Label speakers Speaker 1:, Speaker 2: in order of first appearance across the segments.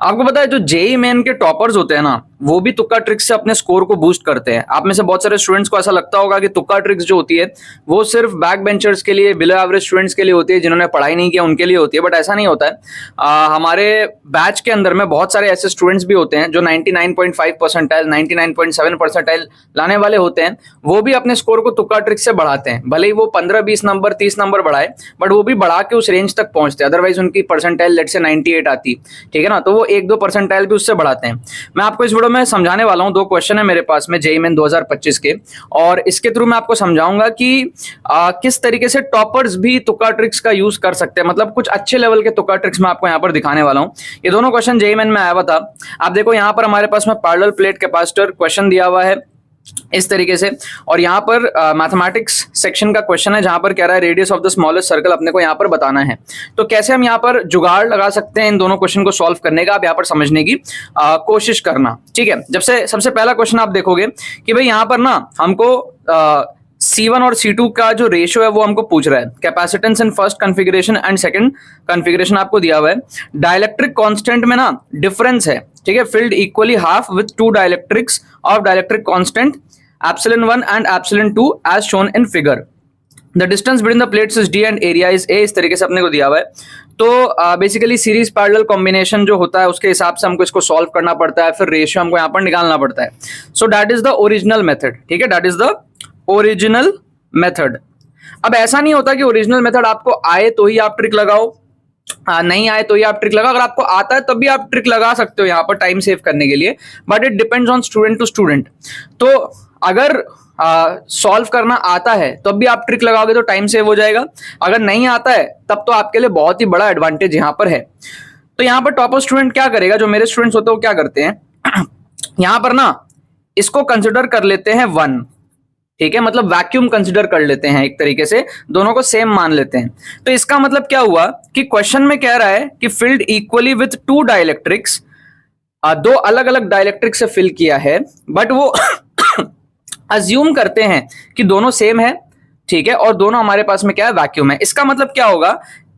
Speaker 1: आपको पता है जो जेई मेन के टॉपर्स होते हैं ना, वो भी तुक्का ट्रिक्स से अपने स्कोर को बूस्ट करते हैं। आप में से बहुत सारे स्टूडेंट्स को ऐसा लगता होगा कि तुक्का ट्रिक्स जो होती है वो सिर्फ बैक बेंचर्स के लिए, बिलो एवरेज स्टूडेंट्स के लिए होती है, जिन्होंने पढ़ाई नहीं किया उनके लिए होती है, बट ऐसा नहीं होता है। हमारे बैच के अंदर में बहुत सारे ऐसे स्टूडेंट्स भी होते हैं जो 99.5 परसेंटाइल, 99.7 परसेंटाइल लाने वाले होते हैं। वो भी अपने स्कोर को तुक्का ट्रिक्स से बढ़ाते हैं, भले ही वो 15-20 नंबर 30 नंबर बढ़ाए, बट वो भी बढ़ा के उस रेंज तक पहुंचते हैं। अदरवाइज उनकी परसेंटाइल लेट से 98 आती, ठीक है ना, तो वो 1-2 परसेंटाइल भी उससे बढ़ाते हैं। मैं आपको इस वीडियो में समझाने वाला हूं, 2 क्वेश्चन है मेरे पास में जेईई मेन 2025 के, और इसके थ्रू मैं आपको समझाऊंगा कि किस तरीके से टॉपर्स भी तुक्का ट्रिक्स का यूज कर सकते हैं। मतलब कुछ अच्छे लेवल के तुक्का ट्रिक्स मैं आपको यहाँ पर दिखाने वाला हूं। ये दोनों क्वेश्चन जेईई मेन में आया हुआ था। आप देखो यहाँ पर हमारे पास में पैरेलल प्लेट कैपेसिटर क्वेश्चन दिया हुआ है इस तरीके से, और यहाँ पर मैथमेटिक्स सेक्शन का क्वेश्चन है जहां पर कह रहा है radius of the smallest circle अपने को यहाँ पर बताना है। तो कैसे हम यहाँ पर जुगाड़ लगा सकते हैं इन दोनों क्वेश्चन को सॉल्व करने का, आप यहाँ पर समझने की कोशिश करना, ठीक है। जब से सबसे पहला क्वेश्चन आप देखोगे कि भाई यहाँ पर ना हमको C1 और C2 का जो रेशियो है वो हमको पूछ रहा है। Capacitance in first configuration and second configuration आपको दिया हुआ है। डाइलेक्ट्रिक कांस्टेंट में ना डिफरेंस है, ठीक है, field equally half with 2 dielectrics of dielectric constant epsilon1 and epsilon2 as shown in figure. The distance between the plates is d and area is a, इस तरीके से अपने को दिया हुआ है। तो बेसिकली सीरीज पैरेलल कॉम्बिनेशन जो होता है उसके हिसाब से हमको इसको सॉल्व करना पड़ता है, फिर रेशियो हमको यहाँ पर निकालना पड़ता है। So that is the original method, ठीक है, that is the original method. अब ऐसा नहीं होता कि ओरिजिनल मेथड आपको आए तो ही आप ट्रिक लगाओ, नहीं आए तो ही आप ट्रिक लगाओ। अगर आपको आता है तब भी आप ट्रिक लगा सकते हो यहाँ पर टाइम सेव करने के लिए, but it depends on student to student. तो अगर सॉल्व करना आता है तब भी आप ट्रिक लगाओगे तो टाइम सेव हो जाएगा, अगर नहीं आता है तब तो आपके लिए बहुत ही बड़ा एडवांटेज यहाँ पर है। तो यहाँ पर टॉपर स्टूडेंट क्या करेगा, जो मेरे स्टूडेंट्स होते हैं वो क्या करते हैं, यहाँ पर ना इसको कंसिडर कर लेते हैं 1, ठीक है, मतलब वैक्यूम कंसिडर कर लेते हैं, एक तरीके से दोनों को सेम मान लेते हैं। तो इसका मतलब क्या हुआ कि क्वेश्चन में कह रहा है कि फिल्ड इक्वली विथ 2 डाइलेक्ट्रिक्स, 2 अलग अलग डाइलेक्ट्रिक से फिल किया है, बट वो अज्यूम करते हैं कि दोनों सेम है, ठीक है, और दोनों हमारे पास में क्या है, वैक्यूम है। इसका मतलब क्या होगा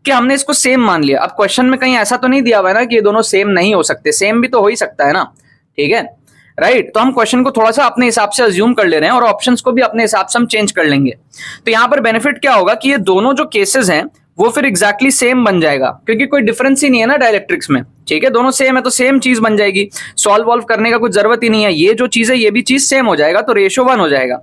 Speaker 1: कि हमने इसको सेम मान लिया। अब क्वेश्चन में कहीं ऐसा तो नहीं दिया हुआ है ना कि ये दोनों सेम नहीं हो सकते, सेम भी तो हो ही सकता है ना, ठीक है, राइट। तो हम क्वेश्चन को थोड़ा सा अपने हिसाब से अज्यूम कर ले रहे हैं और ऑप्शंस को भी अपने हिसाब से हम चेंज कर लेंगे। तो यहां पर बेनिफिट क्या होगा कि ये दोनों जो केसेस हैं वो फिर एग्जैक्टली सेम बन जाएगा, क्योंकि कोई डिफरेंस ही नहीं है ना डाइलेक्ट्रिक्स में, ठीक है, दोनों सेम है तो सेम चीज बन जाएगी, सॉल्व वॉल्व करने का कुछ जरूरत ही नहीं है। ये जो चीज है ये भी चीज सेम हो जाएगा, तो रेशियो 1 हो जाएगा।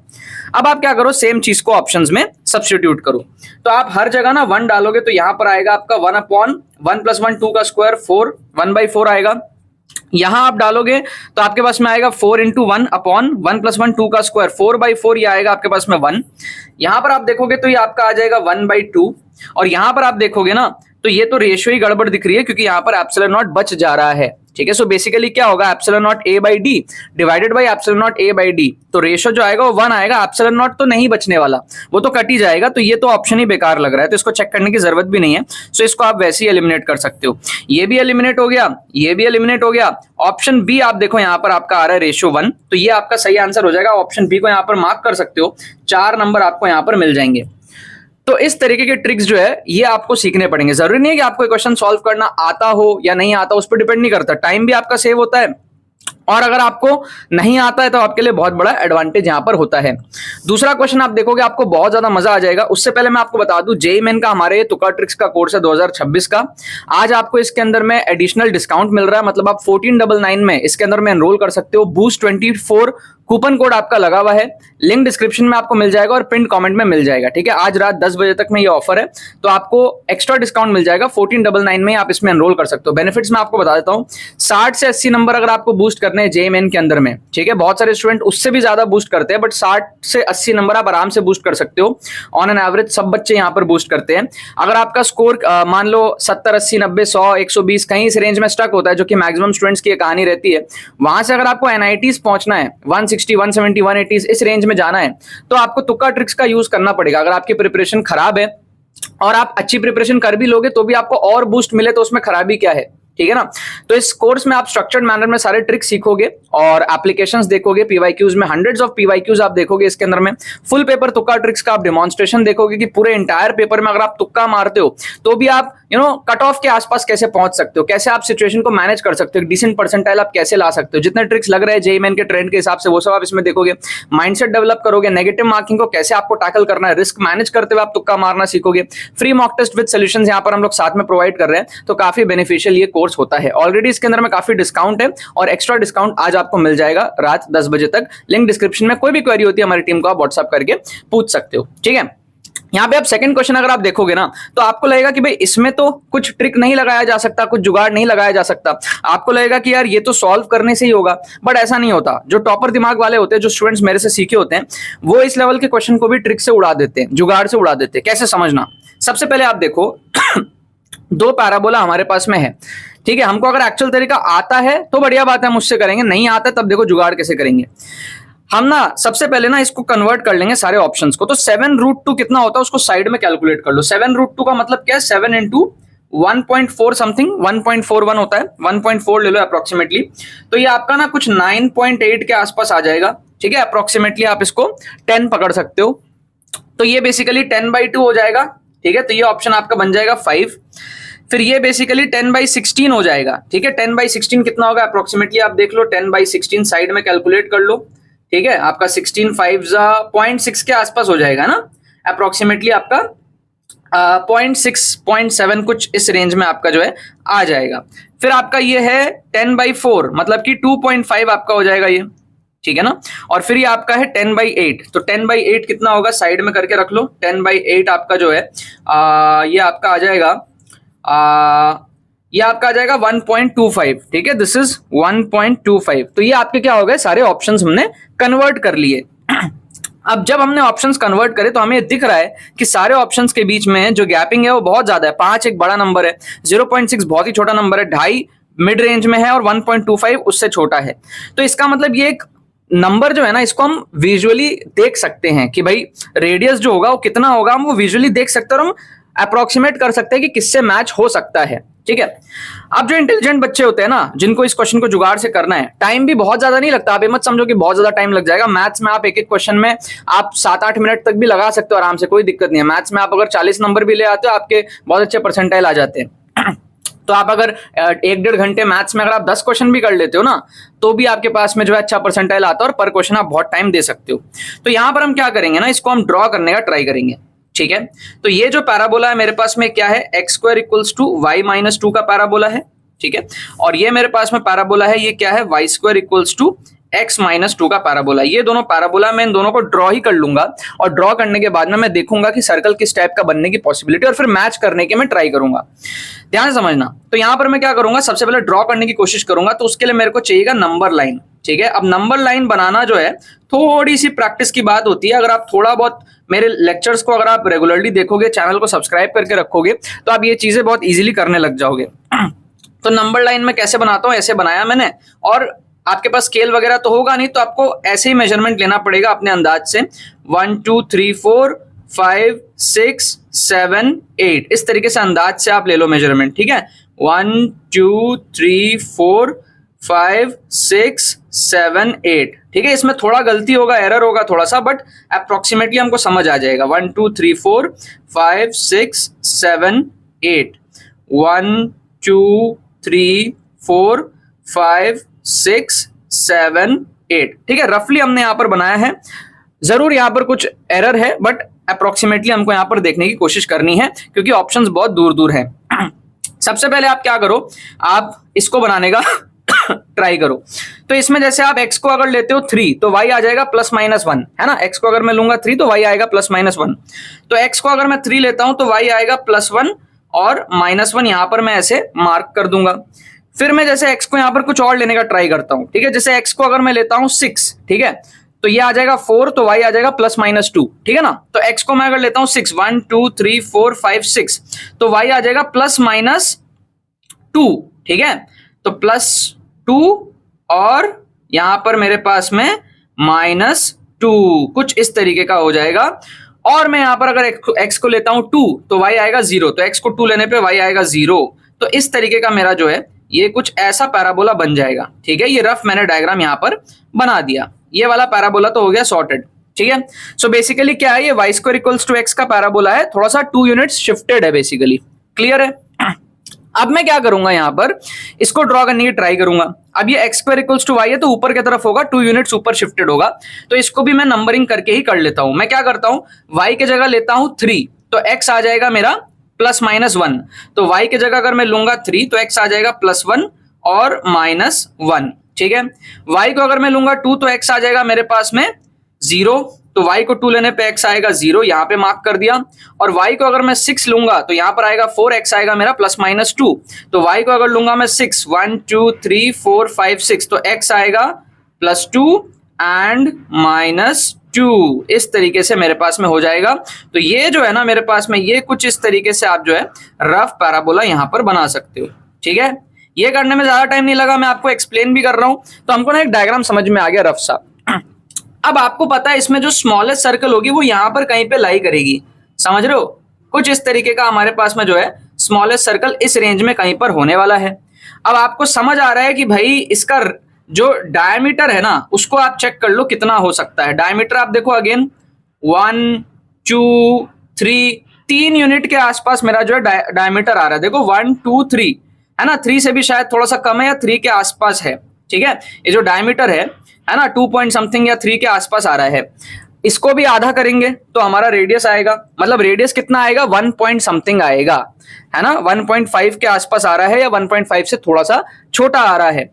Speaker 1: अब आप क्या करो, सेम चीज को ऑप्शंस में सब्स्टिट्यूट करो। तो आप हर जगह ना 1 डालोगे तो यहां पर आएगा आपका 1/1 + 1 2 का स्क्वायर 4, 1/4 आएगा। यहां आप डालोगे तो आपके पास में आएगा 4 × 1/1 + 1 2 का स्क्वायर 4/4, ये आएगा आपके पास में 1। यहां पर आप देखोगे तो ये आपका आ जाएगा 1/2, और यहां पर आप देखोगे ना तो ये तो रेशियो ही गड़बड़ दिख रही है, क्योंकि यहां पर एप्सिलॉन नॉट बच जा रहा है, ठीक है। सो बेसिकली क्या होगा, epsilon not a/d divided by epsilon not a/d, तो रेशियो जो आएगा वो 1 आएगा, एप्सिलॉन नॉट तो नहीं बचने वाला, वो तो कट ही जाएगा। तो ये तो ऑप्शन ही बेकार लग रहा है, तो इसको चेक करने की जरूरत भी नहीं है। सो इसको आप वैसे ही एलिमिनेट कर सकते हो। ये भी एलिमिनेट हो गया, ये भी एलिमिनेट हो गया। ऑप्शन बी आप देखो यहाँ पर आपका आ रहा है रेशियो 1, तो ये आपका सही आंसर हो जाएगा। ऑप्शन बी को यहाँ पर मार्क कर सकते हो, 4 नंबर आपको यहाँ पर मिल जाएंगे। तो इस तरीके के ट्रिक्स जो है ये आपको सीखने पड़ेंगे। जरूरी नहीं है कि आपको क्वेश्चन सॉल्व करना आता हो या नहीं आता, उस पर डिपेंड नहीं करता, टाइम भी आपका सेव होता है, और अगर आपको नहीं आता है तो आपके लिए बहुत बड़ा एडवांटेज यहां पर होता है। दूसरा क्वेश्चन आप देखोगे आपको बहुत ज्यादा मजा आ जाएगा। उससे पहले मैं आपको बता दूं, जेईई मेन का हमारे तुक्का ट्रिक्स का कोर्स है 2026 का। आज आपको इसके अंदर में एडिशनल डिस्काउंट मिल रहा है, मतलब आप 1499 में इसके अंदर में एनरोल कर सकते हो। बूस्ट 24 कूपन कोड आपका लगा हुआ है, लिंक डिस्क्रिप्शन में आपको मिल जाएगा और पिन कमेंट में मिल जाएगा, ठीक है। आज रात 10 बजे तक में ये ऑफर है, तो आपको एक्स्ट्रा डिस्काउंट मिल जाएगा। 1499 में आप इसमें एनरोल कर सकते हो। बेनिफिट्स मैं आपको बता देता हूँ, 60 से 80 नंबर अगर आपको बूस्ट करने हैं जेईई मेन के अंदर में, ठीक है, बहुत सारे स्टूडेंट उससे भी ज्यादा बूस्ट करते हैं, बट 60 से 80 नंबर आप आराम से बूस्ट कर सकते हो। ऑन एन एवरेज सब बच्चे यहाँ पर बूस्ट करते हैं। अगर आपका स्कोर मान लो 70 80 90 100 120 कहीं इस रेंज में स्टक होता है, जो कि मैक्सिमम स्टूडेंट्स की कहानी रहती है, वहां से अगर आपको एनआईटीज पहुंचना है 160 170 180 इस रेंज में जाना है, तो आपको तुक्का ट्रिक्स का यूज करना पड़ेगा। अगर आपकी प्रिपरेशन खराब है और आप अच्छी प्रिपरेशन कर भी लोगे तो भी आपको और बूस्ट मिले तो उसमें खराबी क्या है, ठीक है ना। तो इस कोर्स में आप स्ट्रक्चर्ड मैनर में सारे ट्रिक्स सीखोगे और एप्लीकेशंस देखोगे, पीवाईक्यूज में हंड्रेड्स ऑफ पीवाईक्यूज आप देखोगे इसके अंदर में, फुल पेपर तुक्का ट्रिक्स का आप डेमोन्स्ट्रेशन देखोगे कि पूरे एंटायर पेपर में अगर आप तुक्का मारते हो तो भी आप कट ऑफ के आसपास कैसे पहुंच सकते हो, कैसे आप सिचुएशन को मैनेज कर सकते हो, डिसेंट परसेंटाइल आप कैसे ला सकते हो, जितने ट्रिक्स लग रहे हैं जेईई मेन के ट्रेंड के हिसाब से वो सब आप इसमें देखोगे। माइंडसेट डेवलप करोगे, नेगेटिव मार्किंग को कैसे आपको टैकल करना है, रिस्क मैनेज करते हुए आप तुक्का मारना सीखोगे। Free mock test with solutions यहाँ पर हम लोग साथ में प्रोवाइड कर रहे हैं, तो काफी बेनिफिशियल ये कोर्स होता है। ऑलरेडी इसके अंदर में काफी डिस्काउंट है और एक्स्ट्रा डिस्काउंट आज आपको मिल जाएगा रात 10 बजे तक। लिंक डिस्क्रिप्शन में, कोई भी क्वेरी होती है हमारी टीम को आप व्हाट्सएप करके पूछ सकते हो, ठीक है। यहाँ पे आप सेकंड क्वेश्चन अगर आप देखोगे ना तो आपको लगेगा कि भाई इसमें तो कुछ ट्रिक नहीं लगाया जा सकता, कुछ जुगाड़ नहीं लगाया जा सकता, आपको लगेगा कि यार ये तो सॉल्व करने से ही होगा, बट ऐसा नहीं होता। जो टॉपर दिमाग वाले होते हैं, जो स्टूडेंट्स मेरे से सीखे होते हैं, वो इस लेवल के क्वेश्चन को भी ट्रिक से उड़ा देते हैं, जुगाड़ से उड़ा देते हैं। कैसे समझना, सबसे पहले आप देखो दो पैराबोला हमारे पास में है, ठीक है। हमको अगर एक्चुअल तरीका आता है तो बढ़िया बात है, मुझसे करेंगे, नहीं आता तब देखो जुगाड़ कैसे करेंगे। हम ना सबसे पहले ना इसको कन्वर्ट कर लेंगे सारे ऑप्शंस को। तो 7√2 कितना होता है उसको साइड में कैलकुलेट कर लो। 7√2 का मतलब क्या है, 7 इंटू 1.4 समथिंग 1.41 होता है, 1.4 ले लो अप्रोक्सीमेटली। तो ये आपका ना कुछ 9.8 के आसपास आ जाएगा, ठीक है। अप्रोक्सीमेटली आप इसको 10 पकड़ सकते हो, तो ये बेसिकली 10/2 हो जाएगा, ठीक है। तो ये ऑप्शन आपका बन जाएगा 5। फिर ये बेसिकली 10/16 हो जाएगा, ठीक है। 10/16 कितना होगा अप्रोक्सीमेटली आप देख लो, 10/16 साइड में कैलकुलेट कर लो, ठीक है। आपका 16 5 0.6 के आसपास हो जाएगा ना अप्रोक्सीमेटली, आपका 0.6 0.7 कुछ इस रेंज में आपका जो है आ जाएगा। फिर आपका ये है 10/4 मतलब कि 2.5 आपका हो जाएगा ये, ठीक है ना। और फिर ये आपका है 10/8, तो 10/8 कितना होगा साइड में करके रख लो। 10/8 आपका जो है ये आपका आ जाएगा ये आपका आ जाएगा 1.25, ठीक है। This is 1.25। तो ये आपके क्या हो गए, सारे ऑप्शंस हमने कन्वर्ट कर लिए। अब जब हमने ऑप्शंस कन्वर्ट करे तो हमें दिख रहा है कि सारे ऑप्शंस के बीच में जो गैपिंग है वो बहुत ज्यादा है। 5 एक बड़ा नंबर है, 0.6 बहुत ही छोटा नंबर है, 2.5 मिड रेंज में है और 1.25 उससे छोटा है। तो इसका मतलब ये एक नंबर जो है ना, इसको हम विजुअली देख सकते हैं कि भाई रेडियस जो होगा वो कितना होगा, हम वो विजुअली देख सकते हैं और हम अप्रोक्सीमेट कर सकते हैं कि किससे मैच हो सकता है, ठीक है। अब जो इंटेलिजेंट बच्चे होते हैं ना, जिनको इस क्वेश्चन को जुगाड़ से करना है, टाइम भी बहुत ज्यादा नहीं लगता। आप ये मत समझो कि बहुत ज्यादा टाइम लग जाएगा। मैथ्स में आप एक एक क्वेश्चन में आप 7-8 मिनट तक भी लगा सकते हो आराम से, कोई दिक्कत नहीं है। मैथ्स में आप अगर 40 नंबर भी ले आते हो, आपके बहुत अच्छे परसेंटाइल आ जाते हैं। तो आप अगर 1-1.5 घंटे मैथ्स में अगर आप 10 क्वेश्चन भी कर लेते हो ना, तो भी आपके पास में जो है अच्छा परसेंटाइल आता है और पर क्वेश्चन आप बहुत टाइम दे सकते हो। तो यहां पर हम क्या करेंगे ना, इसको हम ड्रॉ करने का ट्राई करेंगे, ठीक है। तो ये जो पैराबोला है मेरे पास में क्या है, x² = y-2 का पैराबोला है, ठीक है। और ये मेरे पास में पैराबोला है, ये क्या है, y² = x-2 का पैराबोला। ये दोनों पैराबोला मैं इन दोनों को ड्रॉ ही कर लूंगा और ड्रॉ करने के बाद में मैं देखूंगा कि सर्कल किस टाइप का बनने की पॉसिबिलिटी, और फिर मैच करने के मैं ट्राई करूंगा। ध्यान से समझना। तो यहां पर मैं क्या करूंगा, सबसे पहले ड्रॉ करने की कोशिश करूंगा, तो उसके लिए मेरे को चाहिएगा नंबर लाइन, ठीक है। अब नंबर लाइन बनाना जो है थोड़ी सी प्रैक्टिस की बात होती है। अगर आप थोड़ा बहुत मेरे लेक्चर्स को अगर आप रेगुलरली देखोगे, चैनल को सब्सक्राइब करके रखोगे, तो आप ये चीजें बहुत इजीली करने लग जाओगे। तो नंबर लाइन में कैसे बनाता हूं, ऐसे बनाया मैंने, और आपके पास स्केल वगैरह तो होगा नहीं, तो आपको ऐसे ही मेजरमेंट लेना पड़ेगा अपने अंदाज से। 1 2 3 4 5 6 7 8 इस तरीके से अंदाज से आप ले लो मेजरमेंट, ठीक है। 1 2 3 4 5 6 7 8, ठीक है। इसमें थोड़ा गलती होगा, एरर होगा थोड़ा सा, बट अप्रोक्सीमेटली हमको समझ आ जाएगा। 1 2 3 4 5 6 7 8 1 2 3 4 5 6 7 8, ठीक है। रफली हमने यहां पर बनाया है, जरूर यहां पर कुछ एरर है, बट अप्रोक्सीमेटली हमको यहां पर देखने की कोशिश करनी है, क्योंकि ऑप्शंस बहुत दूर दूर है। सबसे पहले आप क्या करो, आप इसको बनाने का ट्राई करो। तो इसमें जैसे आप x को अगर लेते हो 3, तो y आ जाएगा +-1, है ना। x को अगर मैं लूंगा 3 तो y आएगा +-1। तो x को अगर मैं 3 लेता हूं तो y आएगा +1 और -1, यहां पर मैं ऐसे मार्क कर दूंगा। फिर मैं जैसे x को यहां पर कुछ और लेने का ट्राई करता हूं, ठीक है। जैसे x को अगर मैं लेता हूं 6, ठीक है, तो ये आ जाएगा 4, तो y आ जाएगा +-2, ठीक है ना। तो x को मैं अगर लेता हूं 6, 1 2 3 4 5 6, तो y आ जाएगा +-2, ठीक है। तो +2 और यहां पर मेरे पास में -2 कुछ इस तरीके का हो जाएगा। और मैं यहां पर अगर x को लेता हूं 2, तो y आएगा 0, तो x को 2 लेने पे y आएगा 0। तो इस तरीके का मेरा जो है ये कुछ ऐसा पैराबोला बन जाएगा। ठीक है, ये रफ मैंने डायग्राम यहाँ पर बना दिया। ये वाला पैराबोला तो हो गया सॉर्टेड। ठीक है, सो बेसिकली क्या है, ये y square equals to x का पैराबोला है, थोड़ा सा 2 यूनिट्स शिफ्टेड है बेसिकली। क्लियर है? अब मैं क्या करूंगा, यहां पर इसको ड्रॉ करने की ट्राई करूंगा। अब ये x square equals to y है तो ऊपर की तरफ होगा, 2 यूनिट्स ऊपर शिफ्टेड होगा, तो इसको भी मैं नंबरिंग करके ही कर लेता हूं। मैं क्या करता हूं, y के जगह लेता हूं 3, तो x आ जाएगा मेरा +-1। तो y के जगह अगर मैं लूंगा 3 तो x आ जाएगा +1 और -1। ठीक है, y को अगर मैं लूंगा 2 तो x आ जाएगा मेरे पास में 0, तो y को 2 लेने पे x आएगा 0, यहां पे मार्क कर दिया। और y को अगर मैं 6 लूंगा तो यहां पर आएगा 4x आएगा मेरा +-2, तो y को अगर लूंगा मैं 6, 1 2 3 4 5 6, तो x आएगा +2 एंड -2। इस तरीके से मेरे पास में हो जाएगा। तो ये जो है ना मेरे पास में, ये कुछ इस तरीके से आप जो है रफ पैराबोला यहां पर बना सकते हो। ठीक है, ये करने में ज्यादा टाइम नहीं लगा, मैं आपको एक्सप्लेन भी कर रहा हूं, तो हमको ना एक डायग्राम समझ में आ गया रफ सा। अब आपको पता है इसमें जो स्मॉलेस्ट सर्कल होगी वो यहां पर कहीं पे लाई करेगी, समझ रहे हो? कुछ इस तरीके का हमारे पास में जो है स्मॉलेस्ट सर्कल इस रेंज में कहीं पर होने वाला है। अब आपको समझ आ रहा है कि भाई इसका जो डायमीटर है ना उसको आप चेक कर लो कितना हो सकता है। डायमीटर आप देखो अगेन 1 2 3, 3 यूनिट के आसपास मेरा जो है डायमीटर आ रहा है। देखो 1 2 3 है ना, 3 से भी शायद थोड़ा सा कम है या 3 के आसपास है। ठीक है, ये जो डायमीटर है ना 2 पॉइंट समथिंग या 3 के आसपास आ रहा है। इसको भी आधा करेंगे तो हमारा रेडियस आएगा, मतलब रेडियस कितना आएगा, 1 पॉइंट समथिंग आएगा, है ना, 1.5 के आसपास आ रहा है या 1.5 से थोड़ा सा छोटा आ रहा है।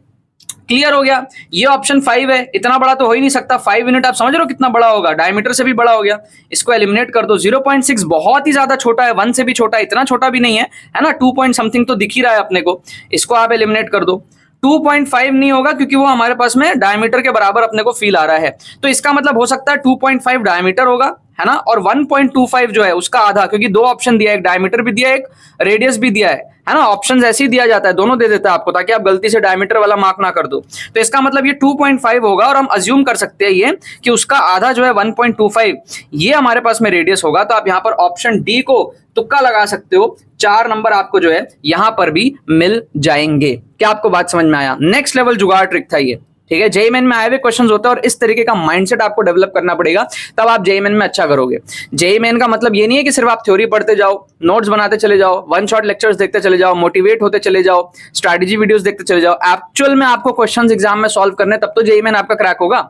Speaker 1: क्लियर हो गया? ये ऑप्शन 5 है, इतना बड़ा तो हो ही नहीं सकता। 5 यूनिट आप समझ रहे हो कितना बड़ा होगा, डायमीटर से भी बड़ा हो गया। इसको एलिमिनेट कर दो, 0.6 बहुत ही ज्यादा छोटा है, 1 से भी छोटा, इतना छोटा भी नहीं है, है ना, 2 पॉइंट समथिंग तो दिख ही रहा है अपने को। इसको आप एलिमिनेट कर दो, 2.5 नहीं होगा क्योंकि वो हमारे पास में डायमीटर के बराबर अपने को फील आ रहा है, तो इसका मतलब हो सकता है 2.5 डायमीटर होगा, है ना, और 1.25 जो है उसका आधा, क्योंकि 2 ऑप्शन दिया है, एक डायमीटर भी दिया है, एक रेडियस भी दिया है ना। ऑप्शन ऐसे ही दिया जाता है, दोनों दे देता है आपको ताकि आप गलती से डायमीटर वाला मार्क ना कर दो। तो इसका मतलब ये 2.5 होगा, और हम अज्यूम कर सकते हैं ये कि उसका आधा जो है 1.25 ये हमारे पास में रेडियस होगा। तो आप यहाँ पर ऑप्शन डी को तुक्का लगा सकते हो, 4 नंबर आपको जो है यहां पर भी मिल जाएंगे। क्या आपको बात समझ में आया? नेक्स्ट लेवल जुगाड़ ट्रिक था ये। ठीक है, जेईई मेन में आए हुए क्वेश्चंस होते हैं और इस तरीके का माइंडसेट आपको डेवलप करना पड़ेगा, तब आप जेईई मेन में अच्छा करोगे। जेईई मेन का मतलब ये नहीं है कि सिर्फ आप थ्योरी पढ़ते जाओ, नोट्स बनाते चले जाओ, वन शॉट लेक्चर्स देखते चले जाओ, मोटिवेट होते चले जाओ, स्ट्रैटेजी वीडियोस देखते चले जाओ। एक्चुअल में आपको क्वेश्चंस एग्जाम में सॉल्व करने, तब तो जेईई मेन आपका क्रैक होगा।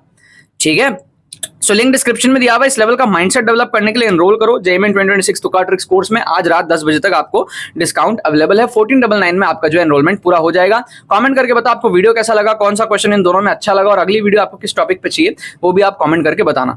Speaker 1: ठीक है, सो लिंक डिस्क्रिप्शन में दिया हुआ है। इस लेवल का माइंडसेट डेवलप करने के लिए एनरोल करो जेईई मेन 2026 तुक्का ट्रिक्स कोर्स में। आज रात 10 बजे तक आपको डिस्काउंट अवेलेबल है, 1499 में आपका जो एनरोलमेंट पूरा हो जाएगा। कमेंट करके बताओ आपको वीडियो कैसा लगा, कौन सा क्वेश्चन इन दोनों में अच्छा लगा, और अगली वीडियो आपको किस टॉपिक पे चाहिए वो भी आप कमेंट करके बताना।